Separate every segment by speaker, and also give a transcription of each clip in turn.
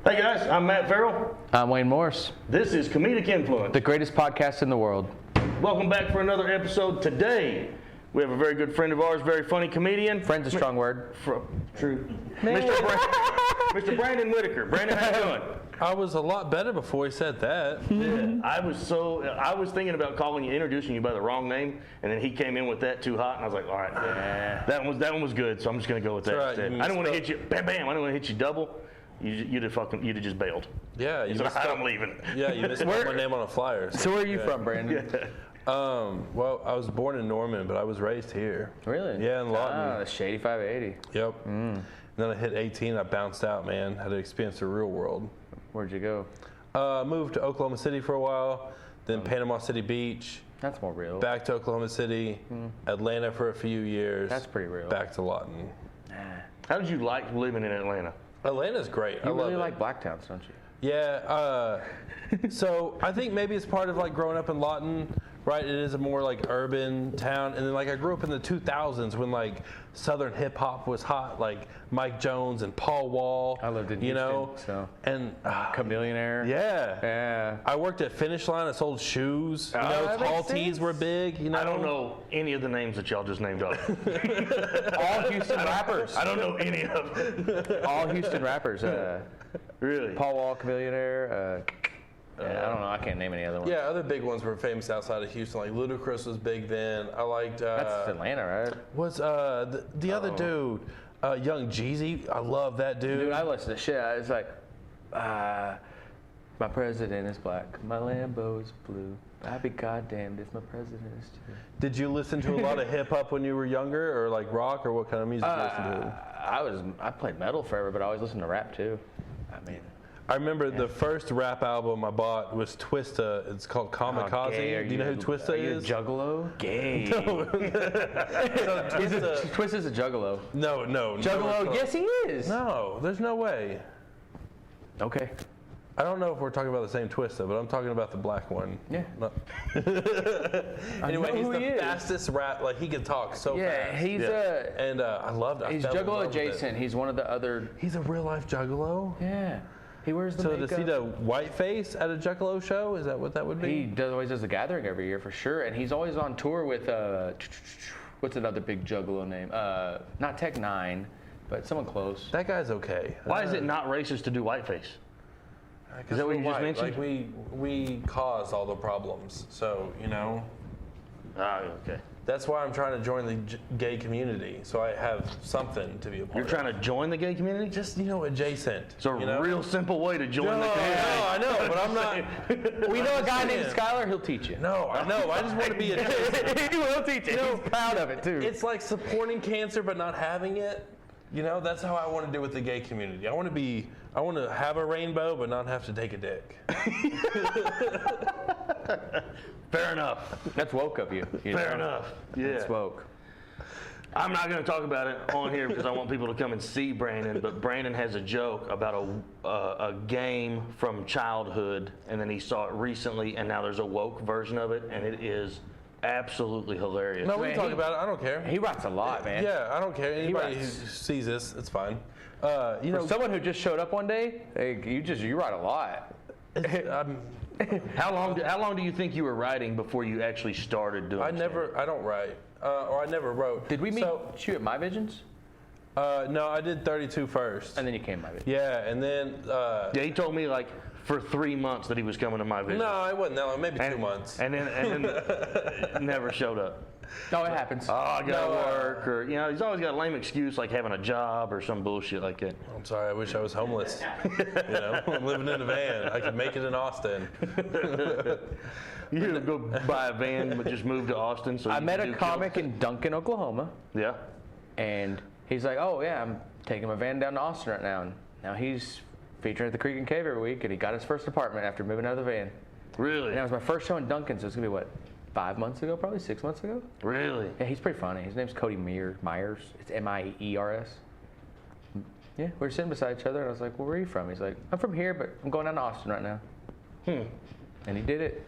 Speaker 1: Hey guys, I'm Matt Ferrell.
Speaker 2: I'm Wayne Morris.
Speaker 1: This is Comedic Influence,
Speaker 2: The greatest podcast in the world.
Speaker 1: Welcome back for another episode. Today, we have a very good friend of ours, very funny comedian.
Speaker 2: Friend's a strong word.
Speaker 1: True. Mr. Brandon Whittaker. Brandon, how you doing?
Speaker 3: I was a lot better before he said that.
Speaker 1: Yeah, I was thinking about introducing you by the wrong name, and then he came in with that too hot, and I was like, all right, that one was good, so I'm just gonna go with that
Speaker 3: right,
Speaker 1: instead. I didn't want to hit you, bam, bam. I didn't want to hit you double. You'd have just bailed.
Speaker 3: Yeah, you missed
Speaker 1: I'm leaving.
Speaker 3: Yeah, you missed my name on a flyer.
Speaker 2: So where are you from, Brandon?
Speaker 3: Well, I was born in Norman, but I was raised here.
Speaker 2: Really?
Speaker 3: Yeah, in Lawton.
Speaker 2: Ah, the Shady 580.
Speaker 3: Yep. And then I hit 18, I bounced out, man. Had to experience the real world.
Speaker 2: Where'd you go?
Speaker 3: Moved to Oklahoma City for a while, then Panama City Beach.
Speaker 2: That's more real.
Speaker 3: Back to Oklahoma City, Atlanta for a few years.
Speaker 2: That's pretty real.
Speaker 3: Back to Lawton.
Speaker 1: How did you like living in Atlanta?
Speaker 3: Atlanta's great.
Speaker 2: You
Speaker 3: I love
Speaker 2: really
Speaker 3: it.
Speaker 2: like Blacktowns, don't you?
Speaker 3: Yeah, so I think maybe it's part of like growing up in Lawton, right? It is a more like urban town, and then like I grew up in the 2000s when like Southern hip hop was hot, like Mike Jones and Paul Wall.
Speaker 2: I lived in Houston, so.
Speaker 3: And
Speaker 2: Chameleonaire.
Speaker 3: yeah, I worked at Finish Line. I sold shoes.
Speaker 2: that
Speaker 3: tall
Speaker 2: makes
Speaker 3: tees
Speaker 2: sense.
Speaker 3: were big.
Speaker 1: I don't know any of the names that y'all just named off.
Speaker 2: All Houston rappers.
Speaker 1: I don't know any of them.
Speaker 2: All Houston rappers.
Speaker 1: Really?
Speaker 2: Paul Wall, Chameleonaire. I don't know. I can't name any other ones.
Speaker 3: Yeah, other big ones were famous outside of Houston. Like Ludacris was big then. I liked.
Speaker 2: That's Atlanta, right?
Speaker 3: Was the other dude, Young Jeezy? I love that dude.
Speaker 2: Dude, I listen to shit. It's like, my president is black, my Lambo is blue. I'd be goddamned if my president is too.
Speaker 3: Did you listen to a lot of hip hop when you were younger, or like rock, or what kind of music you listened to?
Speaker 2: I played metal forever, but I always listened to rap too. I mean,
Speaker 3: I remember the first rap album I bought was Twista. It's called Kamikaze.
Speaker 2: gay.
Speaker 3: Do you know who Twista
Speaker 2: Are you a
Speaker 3: is?
Speaker 2: juggalo? Gay. Twista's a juggalo.
Speaker 3: No.
Speaker 2: Juggalo? Yes, he is.
Speaker 3: No, there's no way.
Speaker 2: Okay.
Speaker 3: I don't know if we're talking about the same Twista, but I'm talking about the black one.
Speaker 2: Yeah.
Speaker 3: No.
Speaker 2: I
Speaker 3: Anyway,
Speaker 2: know
Speaker 3: he's
Speaker 2: who
Speaker 3: the
Speaker 2: he is.
Speaker 3: fastest rap. Like he can talk so
Speaker 2: Yeah,
Speaker 3: fast.
Speaker 2: he's
Speaker 3: And I loved it.
Speaker 2: he's
Speaker 3: I fell in
Speaker 2: juggalo
Speaker 3: love with it.
Speaker 2: adjacent. He's one of the other.
Speaker 3: He's a real life juggalo.
Speaker 2: Yeah. He wears the
Speaker 3: So
Speaker 2: makeup.
Speaker 3: to see the white face at a juggalo show, is that what that would be?
Speaker 2: He always does the gathering every year for sure, and he's always on tour with what's another big juggalo name? Not Tech 9, but someone close.
Speaker 3: That guy's okay.
Speaker 1: Why is it not racist to do whiteface? Is that what you just mentioned?
Speaker 3: Like we caused all the problems, so you know.
Speaker 1: Ah, okay.
Speaker 3: That's why I'm trying to join the gay community, so I have something to be a part
Speaker 1: You're
Speaker 3: of.
Speaker 1: trying to join the gay community?
Speaker 3: Just adjacent.
Speaker 1: It's a real simple way to join
Speaker 3: No,
Speaker 1: the community.
Speaker 3: I know, but I'm not.
Speaker 2: We know a guy named
Speaker 3: saying.
Speaker 2: Skylar. He'll teach you.
Speaker 3: No, I know. I just want to be adjacent.
Speaker 2: He will teach you. He's proud of it too.
Speaker 3: It's like supporting cancer but not having it. You know, that's how I want to do with the gay community. I want to have a rainbow but not have to take a dick.
Speaker 1: Fair enough.
Speaker 2: That's woke of you.
Speaker 1: Fair enough. Yeah.
Speaker 2: That's woke.
Speaker 1: I'm not going to talk about it on here because I want people to come and see Brandon, but Brandon has a joke about a game from childhood, and then he saw it recently, and now there's a woke version of it, and it is absolutely hilarious.
Speaker 3: No, we can talk about it. I don't care.
Speaker 2: He writes a lot, man.
Speaker 3: Yeah, I don't care. Anybody who
Speaker 2: writes.
Speaker 3: sees this, it's fine.
Speaker 2: For someone who just showed up one day, hey, you write a lot.
Speaker 1: How long do you think you were writing before you actually started doing
Speaker 3: I don't write, or I never wrote.
Speaker 2: Did we meet you at My Visions?
Speaker 3: No, I did 32 first.
Speaker 2: And then you came to My Visions.
Speaker 3: Yeah, and then.
Speaker 1: Yeah, he told me like for 3 months that he was coming to my vision.
Speaker 3: No, it wasn't that long. Maybe 2 months.
Speaker 1: And then never showed up.
Speaker 2: No, it happens.
Speaker 1: Oh, I gotta work, or he's always got a lame excuse like having a job or some bullshit like that.
Speaker 3: I'm sorry. I wish I was homeless. I'm living in a van. I could make it in Austin.
Speaker 1: You go buy a van, but just move to Austin. So
Speaker 2: I
Speaker 1: you
Speaker 2: met
Speaker 1: can
Speaker 2: a
Speaker 1: do
Speaker 2: comic
Speaker 1: kills.
Speaker 2: in Duncan, Oklahoma,
Speaker 1: Yeah.
Speaker 2: and he's like, "Oh yeah, I'm taking my van down to Austin right now." And now he's featuring at the Creek and Cave every week, and he got his first apartment after moving out of the van.
Speaker 1: Really?
Speaker 2: And that was my first show in Duncan, so it's gonna be what, 5 months ago, probably 6 months ago.
Speaker 1: Really?
Speaker 2: Yeah, he's pretty funny. His name's Cody Myers. It's Miers. Yeah, we were sitting beside each other, and I was like, "Well, where are you from?" He's like, "I'm from here, but I'm going down to Austin right now." And he did it.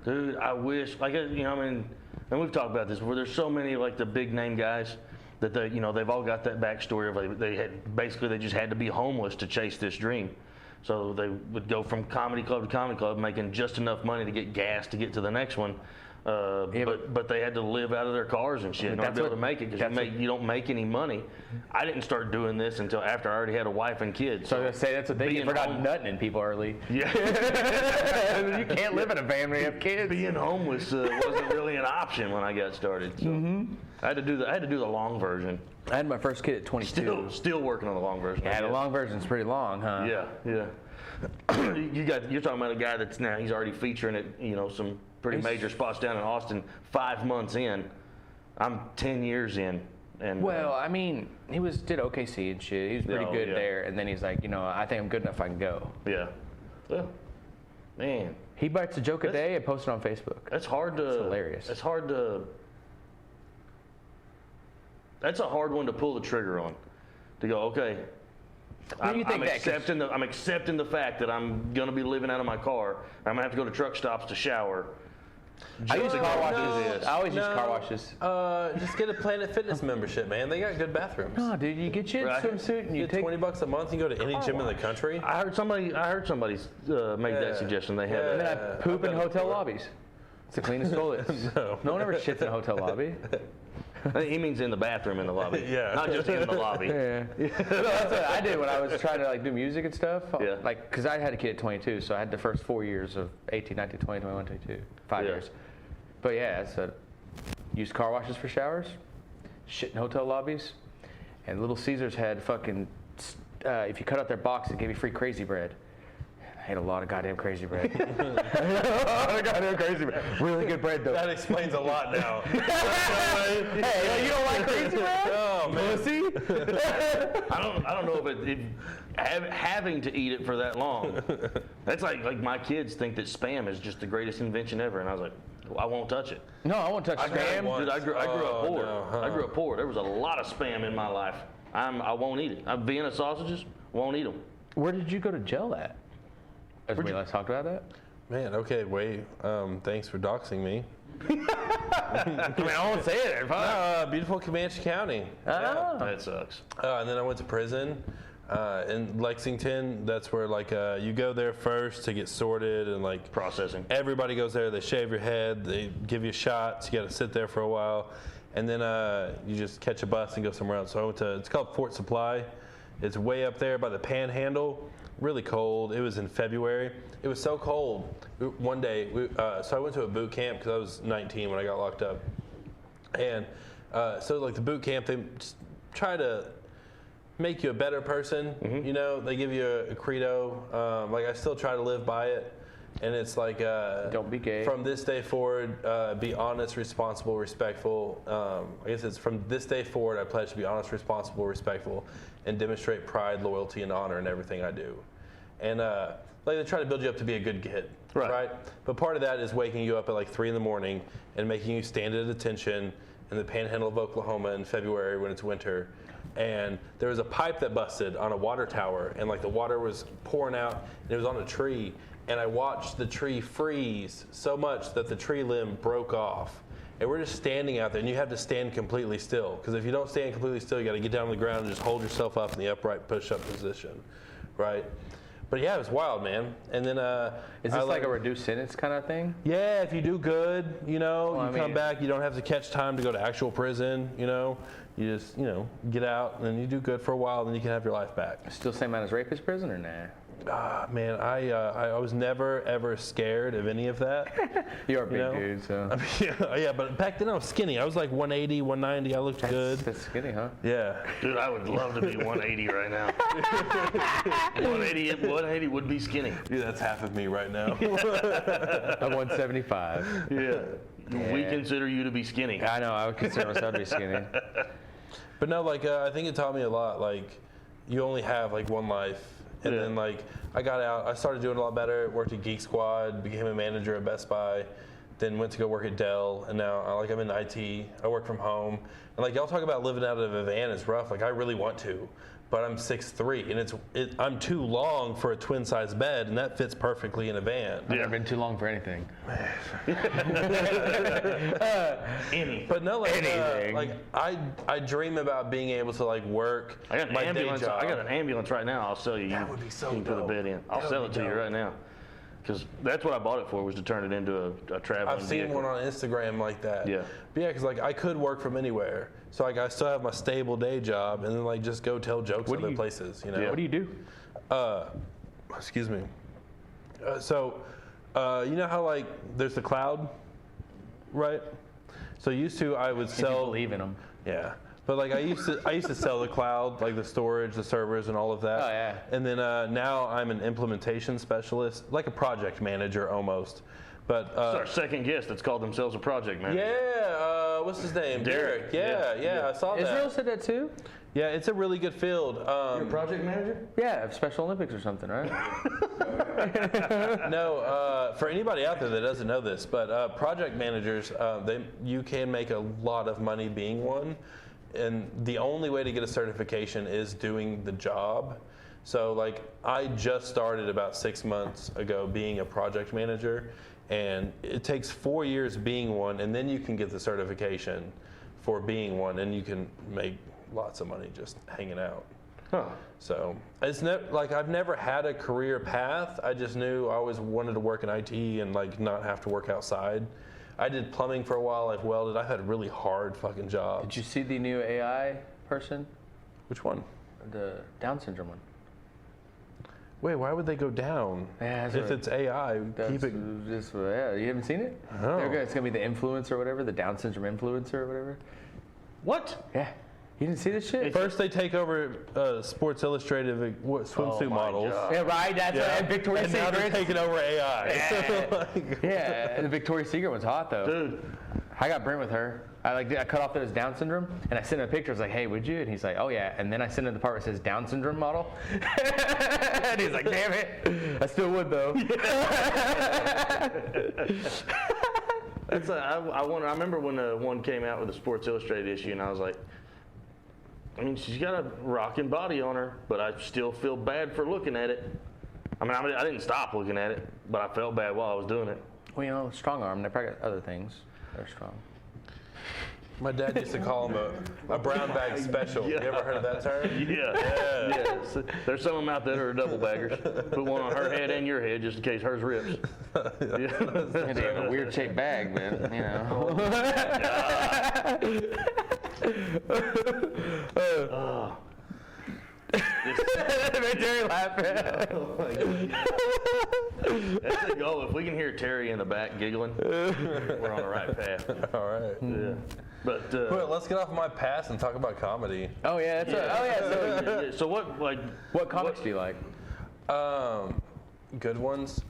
Speaker 1: Dude, I wish, like, and we've talked about this, where there's so many, like, the big name guys that they've all got that backstory of, like, they just had to be homeless to chase this dream. So they would go from comedy club to comedy club, making just enough money to get gas to get to the next one. But they had to live out of their cars and shit in order to be able to make it, because you don't make any money. I didn't start doing this until after I already had a wife and kids.
Speaker 2: So I was gonna say, that's the thing. You forgot nutting in people early.
Speaker 1: Yeah.
Speaker 2: You can't live in a van when you have kids.
Speaker 1: Being homeless wasn't really an option when I got started. So I had to do the long version.
Speaker 2: I had my first kid at 22.
Speaker 1: Still working on the long version.
Speaker 2: Yeah, the long version's pretty long, huh?
Speaker 1: Yeah. You're talking about a guy that's now he's already featuring at some pretty major spots down in Austin. 5 months in, I'm 10 years in. And
Speaker 2: well, I mean, he did OKC and shit. He was pretty good there, and then he's like, I think I'm good enough. I can go.
Speaker 1: Yeah. Well, man.
Speaker 2: He bites a joke a day and posts it on Facebook.
Speaker 1: That's hard to.
Speaker 2: It's hilarious.
Speaker 1: It's hard to. That's a hard one to pull the trigger on. To go, okay. I'm accepting the fact that I'm gonna be living out of my car. I'm gonna have to go to truck stops to shower.
Speaker 2: I use car washes. I always use car washes.
Speaker 3: Just get a Planet Fitness membership, man. They got good bathrooms.
Speaker 2: No, dude, you get your swimsuit and you take
Speaker 3: $20 a month. You go to any gym in the country.
Speaker 1: I heard somebody make that suggestion. They had
Speaker 2: and then I poop in hotel lobbies. It's the cleanest toilets. No one ever shits in a hotel lobby.
Speaker 1: He means in the bathroom in the lobby.
Speaker 3: Yeah.
Speaker 1: Not just in the lobby.
Speaker 2: Yeah. No, that's what I did when I was trying to do music and stuff.
Speaker 1: Yeah.
Speaker 2: Because I had a kid at 22, so I had the first 4 years of 18, 19, 20, 21, 22. 5 years. But yeah, so use car washes for showers, shit in hotel lobbies, and Little Caesars had fucking, if you cut out their box, it gave you free crazy bread. I ate a lot of goddamn crazy bread. Really good bread, though.
Speaker 3: That explains a lot now.
Speaker 2: Hey, you don't like crazy bread?
Speaker 3: Oh, man.
Speaker 2: Pussy?
Speaker 1: I don't know if having to eat it for that long. That's like my kids think that Spam is just the greatest invention ever, and I was like, I won't touch it.
Speaker 2: No, I won't touch Spam.
Speaker 1: Dude, I grew up poor.
Speaker 3: No, huh.
Speaker 1: I grew up poor. There was a lot of Spam in my life. I won't eat it. Vienna sausages, won't eat them.
Speaker 2: Where did you go to jail at? As we last talked about that?
Speaker 3: Man, okay, wait. Thanks for doxing me.
Speaker 2: I mean, I won't say it.
Speaker 3: Beautiful Comanche County.
Speaker 1: That sucks.
Speaker 3: And then I went to prison in Lexington. That's where you go there first to get sorted and
Speaker 1: Processing.
Speaker 3: Everybody goes there. They shave your head. They give you shots. You got to sit there for a while, and then you just catch a bus and go somewhere else. So I went to. It's called Fort Supply. It's way up there by the Panhandle. Really cold. It was in February. It was so cold. One day, so I went to a boot camp because I was 19 when I got locked up. And so the boot camp, they just try to make you a better person. Mm-hmm. They give you a credo. I still try to live by it. And it's
Speaker 2: don't be gay.
Speaker 3: From this day forward, be honest, responsible, respectful. I guess it's from this day forward, I pledge to be honest, responsible, respectful, and demonstrate pride, loyalty, and honor in everything I do. And they try to build you up to be a good kid, right? But part of that is waking you up at 3 a.m. and making you stand at attention in the Panhandle of Oklahoma in February when it's winter. And there was a pipe that busted on a water tower, and the water was pouring out, and it was on a tree. And I watched the tree freeze so much that the tree limb broke off. And we're just standing out there, and you have to stand completely still. Because if you don't stand completely still, you got to get down on the ground and just hold yourself up in the upright push-up position, right? But yeah, it was wild, man. And then
Speaker 2: is this a reduced sentence kind of thing?
Speaker 3: Yeah, if you do good, you come back, you don't have to catch time to go to actual prison, you just, get out, and then you do good for a while, then you can have your life back.
Speaker 2: Still same amount as rapist prison or nah?
Speaker 3: Man, I was never ever scared of any of that.
Speaker 2: You're a big dude, so.
Speaker 3: Yeah, but back then I was skinny. I was 180, 190. I looked good.
Speaker 2: That's skinny, huh?
Speaker 3: Yeah.
Speaker 1: Dude, I would love to be 180 right now. 180 would be skinny.
Speaker 3: Dude, that's half of me right now.
Speaker 2: I'm 175.
Speaker 1: Yeah. We consider you to be skinny.
Speaker 2: I know. I would consider myself to be skinny.
Speaker 3: But no, I think it taught me a lot. You only have one life. And then I got out, I started doing a lot better, worked at Geek Squad, became a manager at Best Buy, then went to go work at Dell, and now I'm in IT. I work from home, and like y'all talk about living out of a van is rough. Like I really want to, but I'm 6'3", and I'm too long for a twin size bed, and that fits perfectly in a van.
Speaker 2: I've never been too long for anything.
Speaker 3: But no, like
Speaker 2: Anything.
Speaker 3: I dream about being able to like work.
Speaker 1: I got an
Speaker 3: my
Speaker 1: ambulance.
Speaker 3: day job.
Speaker 1: I got an ambulance right now. I'll sell you.
Speaker 3: That would be so
Speaker 1: You can put a
Speaker 3: dope.
Speaker 1: bed in. I'll
Speaker 3: That
Speaker 1: sell
Speaker 3: would
Speaker 1: it
Speaker 3: be
Speaker 1: to you
Speaker 3: dope.
Speaker 1: right now. Because that's what I bought it for, was to turn it into a traveling
Speaker 3: I've seen
Speaker 1: vehicle.
Speaker 3: one on Instagram like that.
Speaker 1: Yeah.
Speaker 3: But yeah, because like I could work from anywhere, so like I still have my stable day job, and then like just go tell jokes other places. You know.
Speaker 1: Yeah.
Speaker 2: What do you do?
Speaker 3: Excuse me. So you know how like there's the cloud, right? So used to I would
Speaker 2: If you
Speaker 3: sell.
Speaker 2: believe in them.
Speaker 3: Yeah. But like I used to sell the cloud, like the storage, the servers, and all of that.
Speaker 2: Oh, yeah.
Speaker 3: And then now I'm an implementation specialist, like a project manager almost. But
Speaker 1: It's our second guest that's called themselves a project manager.
Speaker 3: yeah, what's his name?
Speaker 1: Derek.
Speaker 3: Yeah, I saw that.
Speaker 2: Israel said that too?
Speaker 3: Yeah, it's a really good field.
Speaker 1: You're a project manager?
Speaker 2: Yeah, of Special Olympics or something, right?
Speaker 3: No, for anybody out there that doesn't know this, but project managers, you can make a lot of money being one. And the only way to get a certification is doing the job. So like I just started about 6 months ago being a project manager, and it takes 4 years being one, and then you can get the certification for being one, and you can make lots of money just hanging out.
Speaker 1: Huh.
Speaker 3: So it's I've never had a career path. I just knew I always wanted to work in IT and like not have to work outside. I did plumbing for a while. I've welded. I've had really hard fucking jobs.
Speaker 2: Did you see the new AI person?
Speaker 3: Which one?
Speaker 2: The Down syndrome one.
Speaker 3: Wait, why would they go down?
Speaker 2: Yeah, that's
Speaker 3: if
Speaker 2: what-
Speaker 3: it's AI, keep it.
Speaker 2: Just, yeah, you haven't seen it?
Speaker 3: No.
Speaker 2: They're good. It's going to be the influencer or whatever, the Down syndrome influencer or whatever.
Speaker 1: What?
Speaker 2: Yeah. You didn't see this shit?
Speaker 3: First, they take over Sports Illustrated swimsuit
Speaker 1: Oh my
Speaker 3: models.
Speaker 1: God.
Speaker 2: Yeah, right. That's
Speaker 3: Yeah.
Speaker 2: right. And Victoria's
Speaker 3: And now they're
Speaker 2: Secret.
Speaker 3: taking over AI.
Speaker 2: Yeah.
Speaker 3: Like-
Speaker 2: Yeah, and the Victoria's Secret one's hot though.
Speaker 1: Dude.
Speaker 2: I got Brent with her. I cut off that it's Down syndrome, and I sent him a picture. I was like, "Hey, would you?" And he's like, "Oh yeah." And then I sent him the part where it says Down syndrome model, and he's like, "Damn it, I still would though."
Speaker 1: I remember when the one came out with the Sports Illustrated issue, and I was like, I mean, she's got a rocking body on her, but I still feel bad for looking at it. I mean, I didn't stop looking at it, but I felt bad while I was doing it.
Speaker 2: Well, you know, strong arm. They probably got other things. They're strong.
Speaker 3: My dad used to call them a brown bag special.
Speaker 1: Yeah.
Speaker 3: You ever heard of that term?
Speaker 1: Yeah. Yes. There's some of them out there that are double baggers. Put one on her head and your head just in case hers rips.
Speaker 2: And they have a weird shaped bag, man. You know. Terry laughing.
Speaker 1: That's the goal. If we can hear Terry in the back giggling, we're on the right path.
Speaker 3: All right.
Speaker 1: Yeah. But
Speaker 3: Well, let's get off my past and talk about comedy.
Speaker 2: Oh yeah, that's right. Oh yeah.
Speaker 1: so what
Speaker 2: What comics do you like?
Speaker 3: Good ones.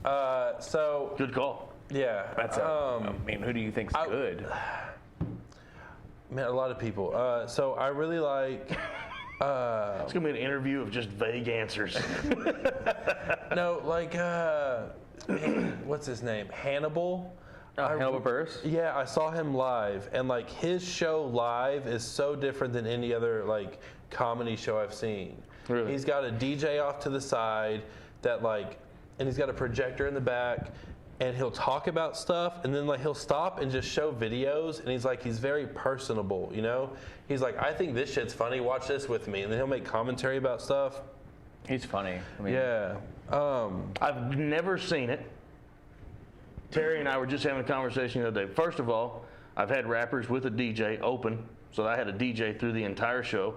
Speaker 3: So
Speaker 1: good call.
Speaker 3: yeah.
Speaker 2: That's I mean, who do you think's good?
Speaker 3: Man, a lot of people. So I really like.
Speaker 1: It's gonna be an interview of just vague answers.
Speaker 3: No, like man, what's his name? Hannibal.
Speaker 2: Hannibal Buress?
Speaker 3: Yeah, I saw him live, and like his show live is so different than any other like comedy show I've seen.
Speaker 1: Really?
Speaker 3: He's got a DJ off to the side that like, and he's got a projector in the back, and he'll talk about stuff, and then like he'll stop and just show videos, and he's very personable, you know? He's like, I think this shit's funny, watch this with me, and then he'll make commentary about stuff.
Speaker 2: He's funny. I mean,
Speaker 3: Yeah.
Speaker 1: I've never seen it. Terry and I were just having a conversation the other day. First of all, I've had rappers with a DJ open, so I had a DJ through the entire show.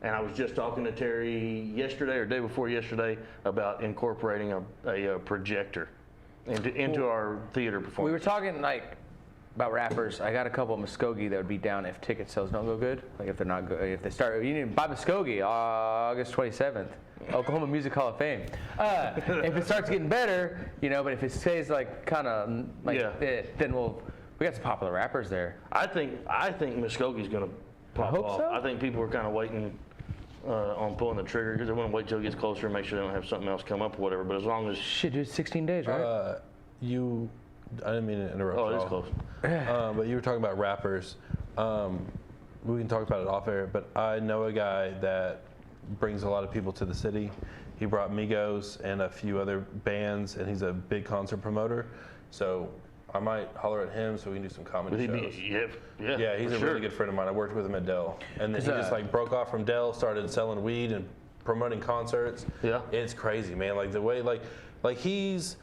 Speaker 1: And I was just talking to Terry yesterday or day before yesterday about incorporating a projector into our theater performance.
Speaker 2: We were talking like about rappers. I got a couple of Muskogee that would be down if ticket sales don't go good. Like if they're not good, if they start, you need to buy Muskogee August 27th, Oklahoma Music Hall of Fame. If it starts getting better, you know, but if it stays like kind of like it, then we got some popular rappers there.
Speaker 1: I think Muskogee's going to pop
Speaker 2: hope
Speaker 1: off.
Speaker 2: so.
Speaker 1: I think people are kind of waiting on pulling the trigger because they want to wait till it gets closer and make sure they don't have something else come up or whatever. But as long as
Speaker 2: Shit, dude, 16 days, right?
Speaker 3: You I didn't mean to interrupt.
Speaker 1: Oh,
Speaker 3: you
Speaker 1: it's
Speaker 3: all.
Speaker 1: close.
Speaker 3: But you were talking about rappers. We can talk about it off air, but I know a guy that brings a lot of people to the city. He brought Migos and a few other bands, and he's a big concert promoter. So I might holler at him so we can do some comedy shows. Yeah, he's a really good friend of mine. I worked with him at Dell, and then he just like broke off from Dell, started selling weed and promoting concerts.
Speaker 1: Yeah,
Speaker 3: it's crazy, man. Like the way, like he's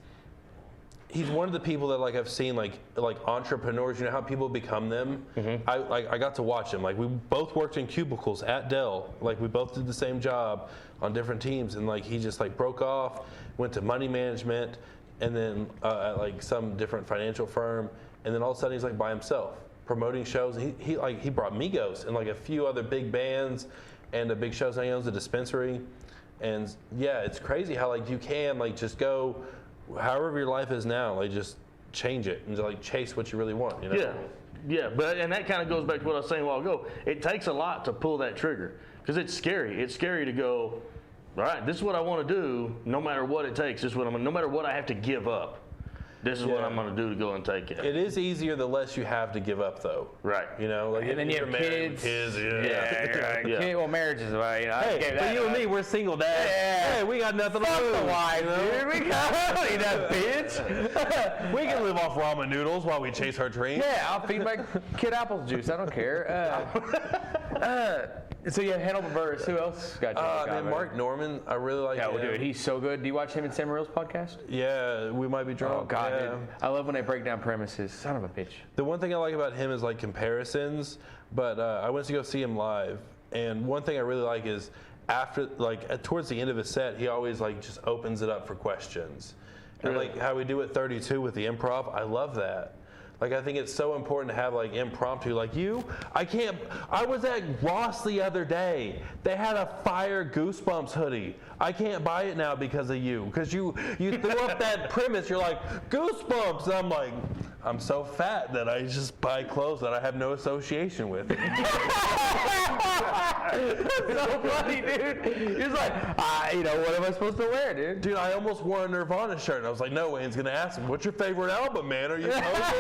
Speaker 3: one of the people that like I've seen like entrepreneurs. You know how people become them.
Speaker 1: Mm-hmm.
Speaker 3: I got to watch him. Like we both worked in cubicles at Dell. Like we both did the same job on different teams, and like he just like broke off, went to money management, and then at like some different financial firm, and then all of a sudden he's like by himself promoting shows. He brought Migos and like a few other big bands and a big shows. Now he owns a dispensary, and yeah, it's crazy how like you can like just go. However your life is now, like just change it and just, like chase what you really want. You know?
Speaker 1: Yeah. But and that kind of goes back to what I was saying a while ago. It takes a lot to pull that trigger because it's scary. It's scary to go. All right, this is what I want to do. No matter what it takes, this is what I'm. No matter what I have to give up, this is what I'm going to do to go and take it.
Speaker 3: It is easier the less you have to give up, though.
Speaker 1: Right.
Speaker 3: You know, like
Speaker 2: and then you have kids.
Speaker 1: Yeah.
Speaker 2: Well, marriage is about, you know.
Speaker 3: Hey, but you and me, we're single dads.
Speaker 2: Yeah.
Speaker 3: Hey, we got nothing to lose.
Speaker 2: The wife, dude. We got that bitch.
Speaker 3: We can live off ramen noodles while we chase our dreams.
Speaker 2: Yeah, I'll feed my kid apple juice. I don't care. So you have Hannibal Buress. Who else got you?
Speaker 3: Man, Mark Norman. I really like him.
Speaker 2: Dude, he's so good. Do you watch him and Sam Morrill's podcast?
Speaker 3: Yeah, we might be drunk.
Speaker 2: Oh God,
Speaker 3: yeah.
Speaker 2: dude. I love when they break down premises. Son of a bitch.
Speaker 3: The one thing I like about him is like comparisons. But I went to go see him live, and one thing I really like is after towards the end of his set, he always like just opens it up for questions. And like how we do at 32 with the improv, I love that. Like, I think it's so important to have, like, impromptu. Like, I was at Ross the other day. They had a fire Goosebumps hoodie. I can't buy it now because of you. Because you threw up that premise. You're like, Goosebumps. And I'm like, I'm so fat that I just buy clothes that I have no association with.
Speaker 2: That's so funny, dude. He's like, what am I supposed to wear, dude?
Speaker 3: Dude, I almost wore a Nirvana shirt. And I was like, no, Wayne's going to ask him, what's your favorite album, man? Are you posing?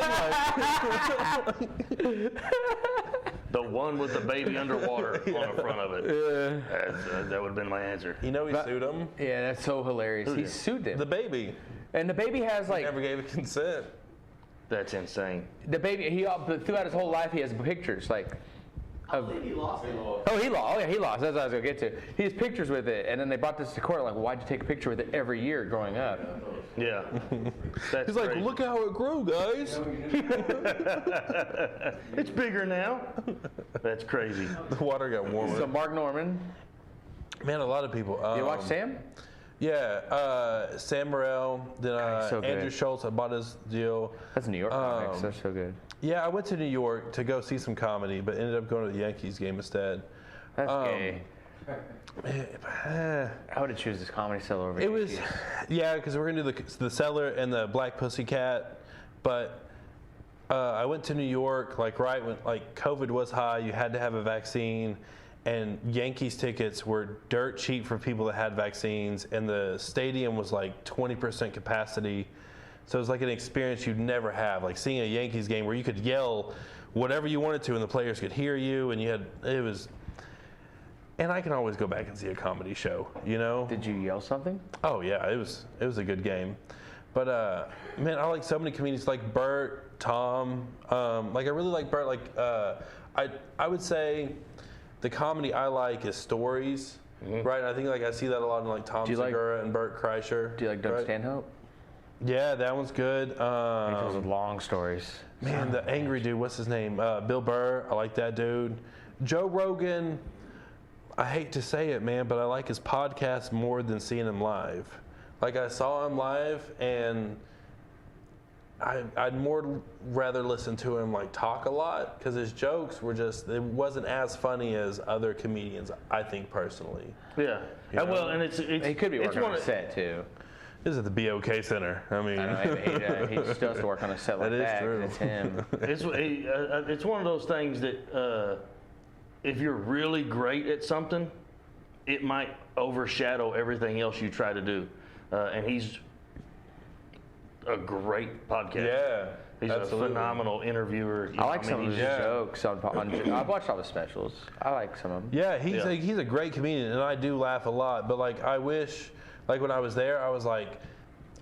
Speaker 1: The one with the baby underwater on the front of it. Yeah. That would have been my answer.
Speaker 3: You know he sued him?
Speaker 2: Yeah, that's so hilarious. He sued them.
Speaker 3: The baby.
Speaker 2: And the baby has like...
Speaker 3: He never gave consent.
Speaker 1: That's insane.
Speaker 2: The baby, throughout his whole life, he has pictures like...
Speaker 4: I believe he lost it.
Speaker 2: Oh, he lost. Oh, yeah, he lost. That's what I was going to get to. He has pictures with it, and then they brought this to court. Like, well, why'd you take a picture with it every year growing up?
Speaker 1: Yeah.
Speaker 3: He's like, look how it grew, guys.
Speaker 1: It's bigger now. That's crazy.
Speaker 3: The water got warmer.
Speaker 2: So Mark Norman.
Speaker 3: Man, a lot of people.
Speaker 2: You watch Sam?
Speaker 3: Yeah, Sam Morrell. Then
Speaker 2: so
Speaker 3: Andrew Schultz. I bought his deal.
Speaker 2: That's New York comics. They're so good.
Speaker 3: Yeah, I went to New York to go see some comedy, but ended up going to the Yankees game instead.
Speaker 2: That's gay.
Speaker 3: I
Speaker 2: would have choose this Comedy Cellar over
Speaker 3: It was,
Speaker 2: Yankees.
Speaker 3: yeah, because we're gonna do the Cellar and the Black Pussycat, but I went to New York like right when like COVID was high. You had to have a vaccine, and Yankees tickets were dirt cheap for people that had vaccines, and the stadium was like 20% capacity. So it was like an experience you'd never have, like seeing a Yankees game where you could yell whatever you wanted to and the players could hear you, and it was. And I can always go back and see a comedy show, you know?
Speaker 2: Did you yell something?
Speaker 3: Oh yeah, it was a good game. But man, I like so many comedians like Bert, Tom. Like I really like Bert. Like I would say the comedy I like is stories, right? And I think like I see that a lot in like Tom Segura and Bert Kreischer.
Speaker 2: Do you like Doug Stanhope?
Speaker 3: Yeah, that one's good.
Speaker 2: Those are long stories.
Speaker 3: Man, the angry dude, what's his name? Bill Burr. I like that dude. Joe Rogan. I hate to say it, man, but I like his podcast more than seeing him live. Like I saw him live, and I'd more rather listen to him like talk a lot because his jokes were it wasn't as funny as other comedians. I think personally.
Speaker 1: Yeah. Well, and it's
Speaker 2: he could be working on a set too.
Speaker 3: This is at the BOK Center. I mean,
Speaker 2: I know, he just does work on a set like that.
Speaker 3: True.
Speaker 2: It's him.
Speaker 1: It's one of those things that if you're really great at something, it might overshadow everything else you try to do. And a great podcast.
Speaker 3: Yeah.
Speaker 1: He's
Speaker 3: absolutely.
Speaker 1: a phenomenal interviewer.
Speaker 2: I like some of his
Speaker 3: Yeah.
Speaker 2: jokes on I've watched all the specials. I like some of them.
Speaker 3: Yeah, he's a great comedian, and I do laugh a lot. But like, I wish, like when I was there, I was like,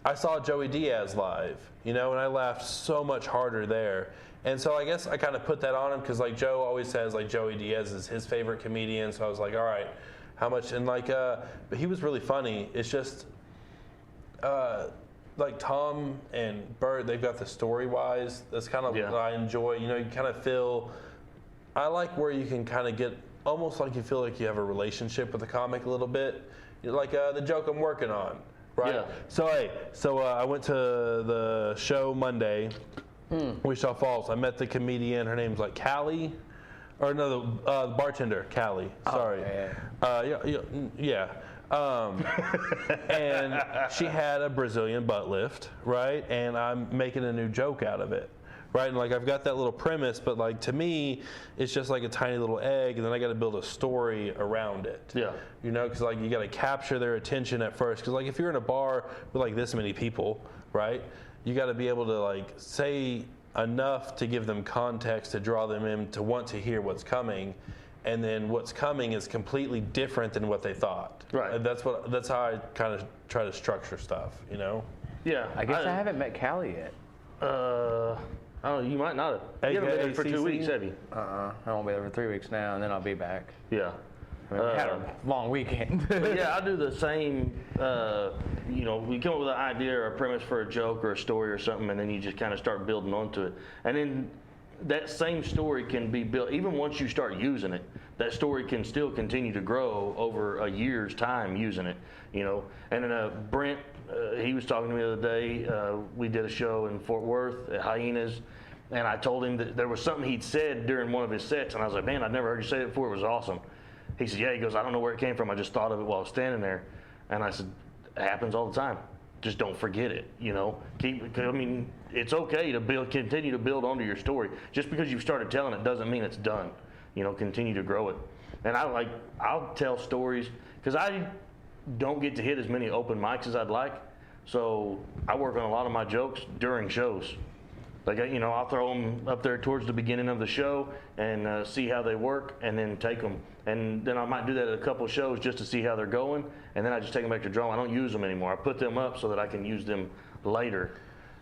Speaker 3: I saw Joey Diaz live, and I laughed so much harder there. And so I guess I kind of put that on him because like Joe always says like Joey Diaz is his favorite comedian. So I was like, all right, how much? And like, but he was really funny. It's just. Like Tom and Bert, they've got the story-wise. That's kind of what I enjoy. You kind of feel. I like where you can kind of get almost like you feel like you have a relationship with the comic a little bit, like the joke I'm working on, right?
Speaker 1: Yeah.
Speaker 3: So I went to the show Monday, Wichita Falls. I met the comedian. Her name's like Callie, or no, the bartender Callie. Sorry. Yeah. And she had a Brazilian butt lift, right? And I'm making a new joke out of it, right? And like I've got that little premise, but like to me, it's just like a tiny little egg, and then I got to build a story around it.
Speaker 1: Yeah.
Speaker 3: Because like you got to capture their attention at first. Because like if you're in a bar with like this many people, right? You got to be able to like say enough to give them context to draw them in to want to hear what's coming. And then what's coming is completely different than what they thought.
Speaker 1: Right.
Speaker 3: And that's how I kind of try to structure stuff,
Speaker 1: Yeah.
Speaker 2: I guess I haven't met Callie yet.
Speaker 1: I don't know. You might not have. You haven't been there for 2 weeks, have you?
Speaker 2: I won't be there for 3 weeks now, and then I'll be back.
Speaker 1: Yeah.
Speaker 2: I mean, I had a long weekend.
Speaker 1: But yeah, I do the same. We come up with an idea or a premise for a joke or a story or something, and then you just kind of start building onto it. And then that same story can be built, even once you start using it, that story can still continue to grow over a year's time using it, And then Brent, he was talking to me the other day. We did a show in Fort Worth at Hyenas, and I told him that there was something he'd said during one of his sets, and I was like, man, I'd never heard you say it before. It was awesome. He said, yeah, he goes, I don't know where it came from. I just thought of it while I was standing there. And I said, it happens all the time. Just don't forget it, it's okay to continue to build onto your story. Just because you've started telling it doesn't mean it's done. Continue to grow it. And I'll tell stories because I don't get to hit as many open mics as I'd like. So I work on a lot of my jokes during shows. Like, I'll throw them up there towards the beginning of the show and see how they work and then take them. And then I might do that at a couple of shows just to see how they're going. And then I just take them back to drawing. I don't use them anymore. I put them up so that I can use them later,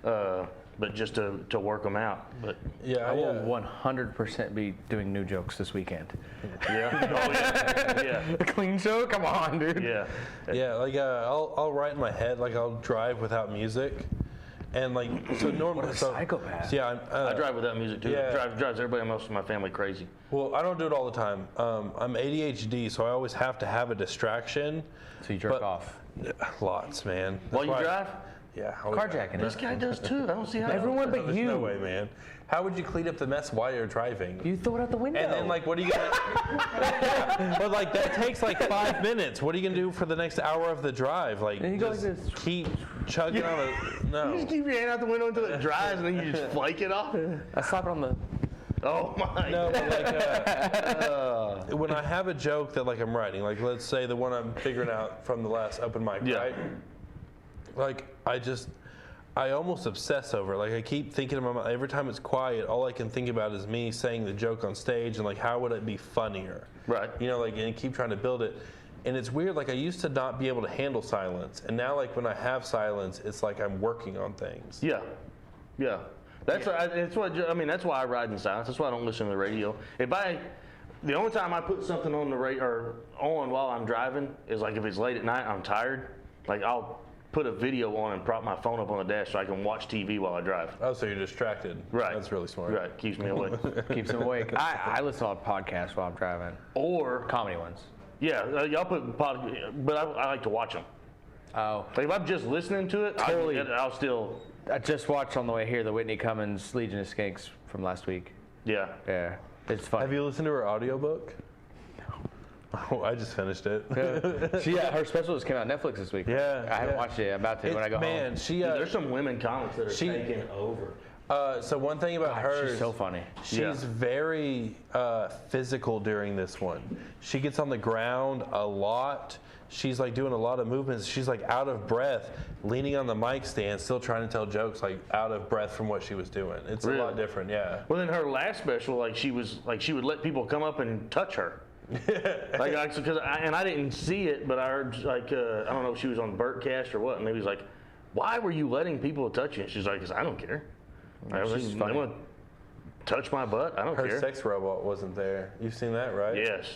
Speaker 1: but just to work them out. But
Speaker 2: I will 100% be doing new jokes this weekend.
Speaker 1: yeah. Oh, yeah.
Speaker 2: A clean show? Come on, dude.
Speaker 1: Yeah.
Speaker 3: Yeah, like I'll write in my head, like I'll drive without music. And like, so normally,
Speaker 2: psychopath.
Speaker 3: So yeah,
Speaker 1: I drive without music too.
Speaker 3: Yeah.
Speaker 1: It drives everybody else in my family crazy.
Speaker 3: Well, I don't do it all the time. I'm ADHD, so I always have to have a distraction.
Speaker 2: So you jerk off.
Speaker 3: Lots, man.
Speaker 1: While you drive?
Speaker 3: Yeah.
Speaker 2: Carjacking
Speaker 1: This
Speaker 2: it.
Speaker 1: guy does too. I don't see how.
Speaker 2: Everyone but
Speaker 3: There's
Speaker 2: you.
Speaker 3: no way, man. How would you clean up the mess while you're driving?
Speaker 2: You throw it out the window.
Speaker 3: And then, like, what are you gonna? But like, that takes like 5 minutes. What are you gonna do for the next hour of the drive? Like,
Speaker 2: And you go like
Speaker 3: just
Speaker 2: this.
Speaker 3: keep chugging on it. No.
Speaker 1: You just keep your hand out the window until it dries, and then you just flake it off.
Speaker 2: I slap it on the.
Speaker 1: Oh my!
Speaker 3: No, but like when I have a joke that like I'm writing, like let's say the one I'm figuring out from the last open mic, right? Like I almost obsess over it. Like I keep thinking in my mind, every time it's quiet, all I can think about is me saying the joke on stage and like how would it be funnier?
Speaker 1: Right.
Speaker 3: And keep trying to build it. And it's weird, like I used to not be able to handle silence. And now like when I have silence, it's like I'm working on things.
Speaker 1: Yeah. That's why I ride in silence. That's why I don't listen to the radio. The only time I put something on the radio or on while I'm driving is like if it's late at night, I'm tired. Like I'll put a video on and prop my phone up on the dash so I can watch TV while I drive.
Speaker 3: Oh, so you're distracted.
Speaker 1: Right.
Speaker 3: That's really smart.
Speaker 1: Right. Keeps me awake.
Speaker 2: Keeps him awake. I listen to a podcast while I'm driving.
Speaker 1: Or
Speaker 2: Comedy ones.
Speaker 1: yeah, y'all put but I like to watch them.
Speaker 2: Oh.
Speaker 1: Like if I'm just listening to it,
Speaker 2: Totally.
Speaker 1: I'll still.
Speaker 2: I just watched on the way here the Whitney Cummings Legion of Skanks from last week.
Speaker 1: Yeah.
Speaker 2: Yeah. It's fun.
Speaker 3: Have you listened to her audiobook? Oh, I just finished it.
Speaker 2: Her special just came out on Netflix this week.
Speaker 3: Yeah,
Speaker 2: I haven't watched it. I'm about to when I go home.
Speaker 3: Man,
Speaker 1: Dude, there's some women comics that are taking over.
Speaker 3: So one thing about her,
Speaker 2: she's so funny.
Speaker 3: She's very physical during this one. She gets on the ground a lot. She's like doing a lot of movements. She's like out of breath, leaning on the mic stand, still trying to tell jokes, like out of breath from what she was doing. It's a lot different, yeah.
Speaker 1: Well, in her last special, she would let people come up and touch her. I didn't see it, but I heard I don't know if she was on Bertcast or what, and he was like, "Why were you letting people touch you?" And she's like, "'Cause I don't care. I was like, they want to touch my butt. I don't care."
Speaker 3: Her sex robot wasn't there. You've seen that, right?
Speaker 1: Yes.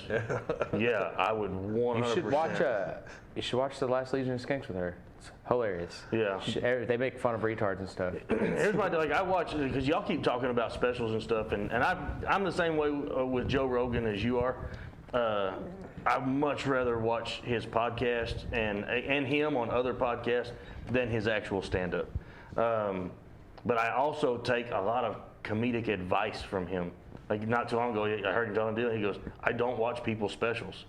Speaker 1: Yeah, I would 100%.
Speaker 2: You should watch The Last Legion of Skanks with her. It's hilarious.
Speaker 1: Yeah.
Speaker 2: They make fun of retards and stuff.
Speaker 1: Here's my deal. I watch it because y'all keep talking about specials and stuff, and I'm the same way with Joe Rogan as you are. I'd much rather watch his podcast and him on other podcasts than his actual stand-up. But I also take a lot of comedic advice from him. Like not too long ago, I heard him tell a deal. He goes, "I don't watch people's specials.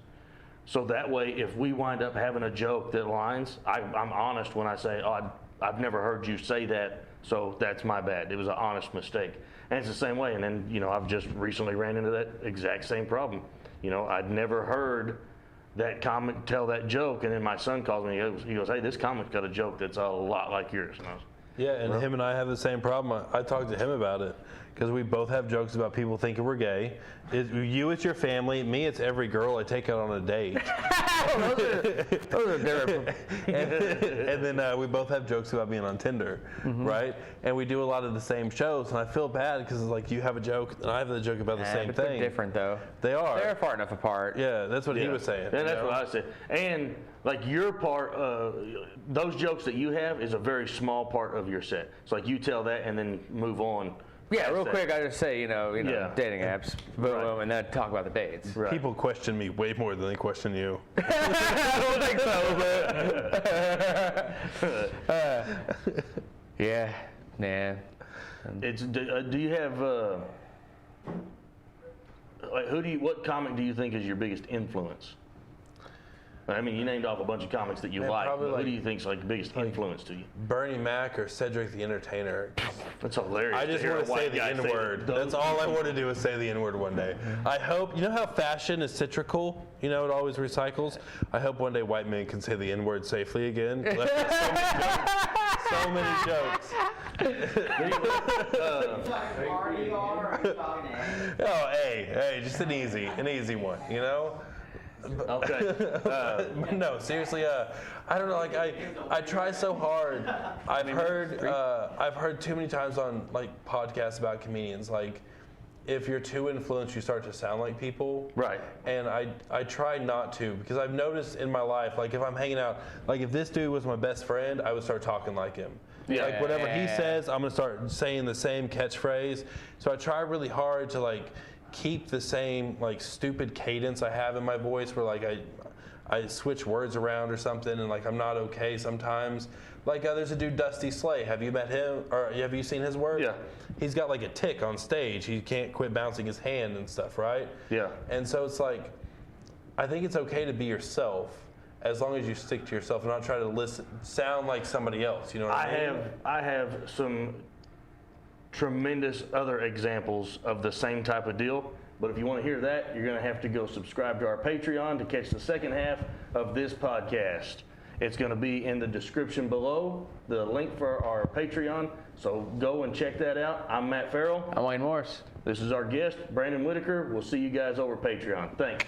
Speaker 1: So that way, if we wind up having a joke that lines, I'm honest when I say, oh, I've never heard you say that, so that's my bad. It was an honest mistake." And it's the same way. And then, I've just recently ran into that exact same problem. I'd never heard that comic tell that joke, and then my son calls me. He goes, "Hey, this comic's got a joke that's a lot like yours." And I was,
Speaker 3: yeah, and him and I have the same problem. I talked to him about it because we both have jokes about people thinking we're gay. It's your family. Me, it's every girl I take out on a date.
Speaker 2: Those are different.
Speaker 3: and then we both have jokes about being on Tinder, right? And we do a lot of the same shows, and I feel bad because you have a joke and I have the joke about the same thing.
Speaker 2: They're different though.
Speaker 3: They are.
Speaker 2: They're far enough apart.
Speaker 3: Yeah, that's what he was saying.
Speaker 1: Yeah, that's what I said. And your part, those jokes that you have is a very small part of your set. So you tell that and then move on.
Speaker 2: Yeah, real quick, I just say, dating apps, boom, and then talk about the dates.
Speaker 1: Right.
Speaker 3: People question me way more than they question you.
Speaker 2: I don't think so, but yeah, nah.
Speaker 1: Do you have what comic do you think is your biggest influence? I mean, you named off a bunch of comics that you like, but who do you think is the biggest influence to you?
Speaker 3: Bernie Mac or Cedric the Entertainer.
Speaker 1: That's hilarious.
Speaker 3: I just want to say the N-word. That's all I want to do is say the N-word one day. I hope, how fashion is cyclical? It always recycles? I hope one day white men can say the N-word safely again. So many jokes. Oh, hey, just an easy one,
Speaker 1: Okay.
Speaker 3: No, seriously, I don't know. I try so hard. I've heard too many times on podcasts about comedians. If you're too influenced, you start to sound like people.
Speaker 1: Right.
Speaker 3: And I try not to because I've noticed in my life, if I'm hanging out, if this dude was my best friend, I would start talking like him.
Speaker 1: Yeah.
Speaker 3: Whatever he says, I'm gonna start saying the same catchphrase. So I try really hard to keep the same stupid cadence I have in my voice where I switch words around or something and I'm not okay sometimes. There's a dude, Dusty Slay. Have you met him or have you seen his work?
Speaker 1: Yeah.
Speaker 3: He's got a tick on stage. He can't quit bouncing his hand and stuff, right?
Speaker 1: Yeah.
Speaker 3: And so it's I think it's okay to be yourself as long as you stick to yourself and not try to sound like somebody else. You know what I mean?
Speaker 1: I have some tremendous other examples of the same type of deal. But if you want to hear that, you're going to have to go subscribe to our Patreon to catch the second half of this podcast. It's going to be in the description below, the link for our Patreon. So go and check that out. I'm Matt Ferrell.
Speaker 2: I'm Wayne Morris.
Speaker 1: This is our guest, Brandon Whittaker. We'll see you guys over Patreon. Thanks.